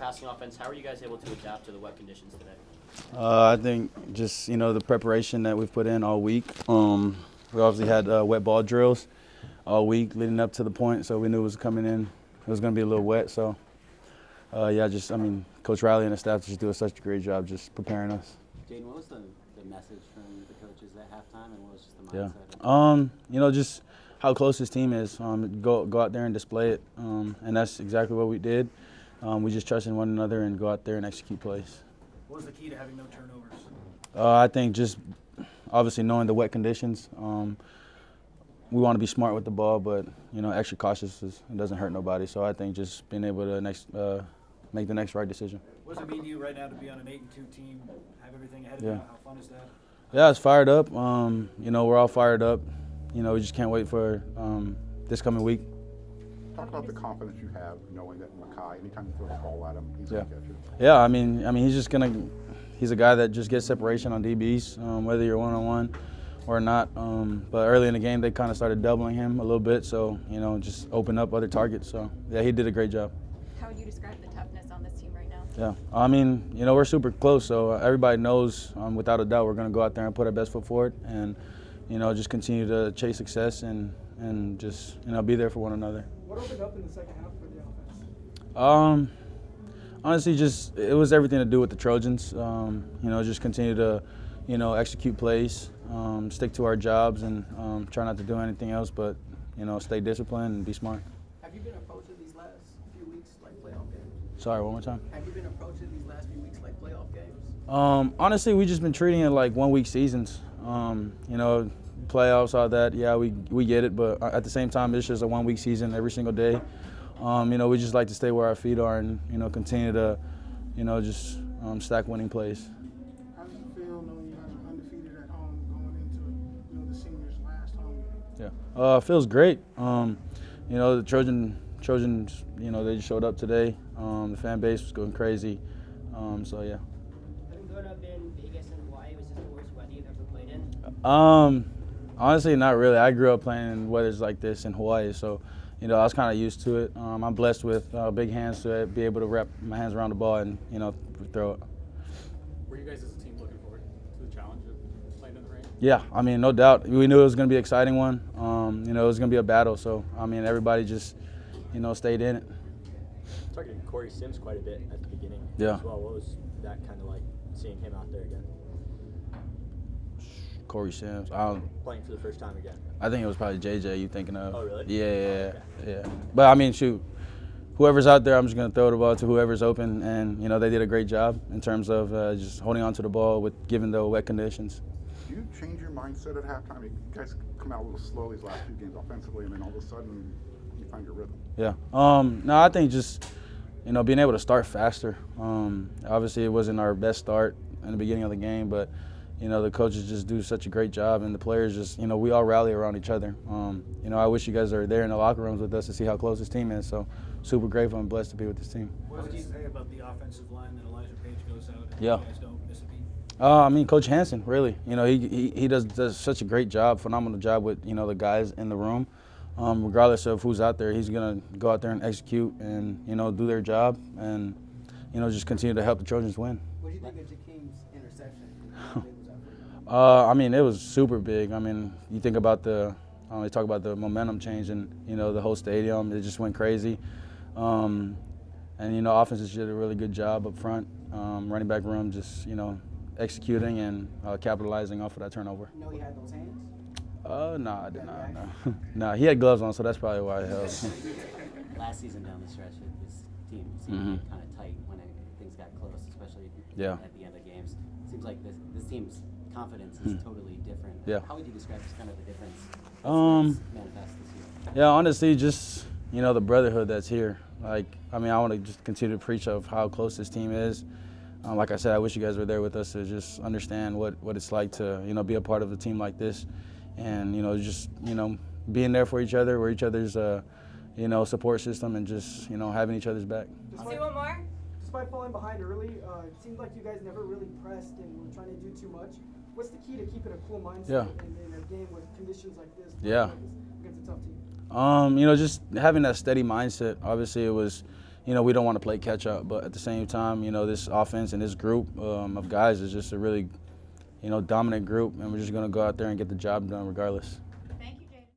passing offense. How are you guys able to adapt to the wet conditions today? I think just, the preparation that we've put in all week. We obviously had wet ball drills all week leading up to the point, so we knew it was coming in. It was going to be a little wet, so, Coach Riley and the staff just do such a great job just preparing us. Jayden, what was the message from the coaches at halftime, and what was just the mindset? Just how close this team is. Go out there and display it, and that's exactly what we did. We just trust in one another and go out there and execute plays. What was the key to having no turnovers? I think just obviously knowing the wet conditions. We want to be smart with the ball, but extra cautious it doesn't hurt nobody. So I think just being able to make the next right decision. What does it mean to you right now to be on an 8-2 team, have everything ahead of you? How fun is that? Yeah, it's fired up. We're all fired up. We just can't wait for this coming week. Talk about the confidence you have knowing that Maiava, anytime you throw the ball at him, he's going to catch it. Yeah, he's a guy that just gets separation on DBs, whether you're one-on-one or not. But early in the game, they kind of started doubling him a little bit, so, just open up other targets. So, yeah, he did a great job. How would you describe the toughness on this team right now? Yeah, we're super close, so everybody knows, without a doubt, we're going to go out there and put our best foot forward and, just continue to chase success and just, be there for one another. What opened up in the second half for the offense? Honestly, just it was everything to do with the Trojans. Just continue to, execute plays, stick to our jobs, and try not to do anything else but, stay disciplined and be smart. Have you been approaching these last few weeks like playoff games? Sorry, one more time. Have you been approaching these last few weeks like playoff games? Honestly, we just been treating it like 1 week seasons. Playoffs, all that. Yeah, we get it, but at the same time, it's just a 1 week season every single day. We just like to stay where our feet are and continue to, just stack winning plays. How does it feel knowing you guys are undefeated at home going into the seniors' last home game? Yeah, it feels great. The Trojans, they just showed up today. The fan base was going crazy. So yeah. Having grown up in Vegas and Hawaii, was this the worst weather you've ever played in? Honestly, not really. I grew up playing in weathers like this in Hawaii, so I was kind of used to it. I'm blessed with big hands to be able to wrap my hands around the ball and throw it. Were you guys as a team looking forward to the challenge of playing in the rain? Yeah, no doubt. We knew it was going to be an exciting one. It was going to be a battle. So everybody just stayed in it. Talking to Corey Sims quite a bit at the beginning Yeah. as well. What was that kind of like, seeing him out there again? Corey Sims. Playing for the first time again. I think it was probably JJ you thinking of. Oh, really? Yeah, Oh, yeah. But, shoot, whoever's out there, I'm just going to throw the ball to whoever's open. And, they did a great job in terms of just holding on to the ball with given the wet conditions. Do you change your mindset at halftime? You guys come out a little slow these last few games offensively, and then all of a sudden you find your rhythm. Yeah. No, I think just, being able to start faster. Obviously, it wasn't our best start in the beginning of the game, but the coaches just do such a great job, and the players just, we all rally around each other. I wish you guys are there in the locker rooms with us to see how close this team is. So, super grateful and blessed to be with this team. What does it say about the offensive line that Elijah Page goes out and Yeah. you guys don't miss a beat? Coach Hansen, really. He does such a great job, phenomenal job with, the guys in the room. Regardless of who's out there, he's going to go out there and execute and, do their job and, just continue to help the Trojans win. What do you think of Jakeem's interception? It was super big. You think about they talk about the momentum change and, the whole stadium. It just went crazy. And, offense just did a really good job up front. Running back room just, executing and capitalizing off of that turnover. You know he had those hands? No, I did not. No. No, he had gloves on, so that's probably why it helped. Last season down the stretch, this team seemed to get kind of tight when things got close, especially at the end of games. It seems like this team's confidence is totally different. Yeah. How would you describe just kind of the difference manifest this year? Yeah, honestly, just, the brotherhood that's here. I want to just continue to preach of how close this team is. Like I said, I wish you guys were there with us to just understand what it's like to, be a part of a team like this. And, just, being there for each other, we're each other's, support system and just, having each other's back. See one more? Despite falling behind early, it seemed like you guys never really pressed and were trying to do too much. What's the key to keeping a cool mindset in a game with conditions like this? Yeah. Against a tough team? Just having that steady mindset. Obviously, it was, you know, we don't want to play catch up. But at the same time, you know, this offense and this group of guys is just a really, you know, dominant group, and we're just going to go out there and get the job done regardless.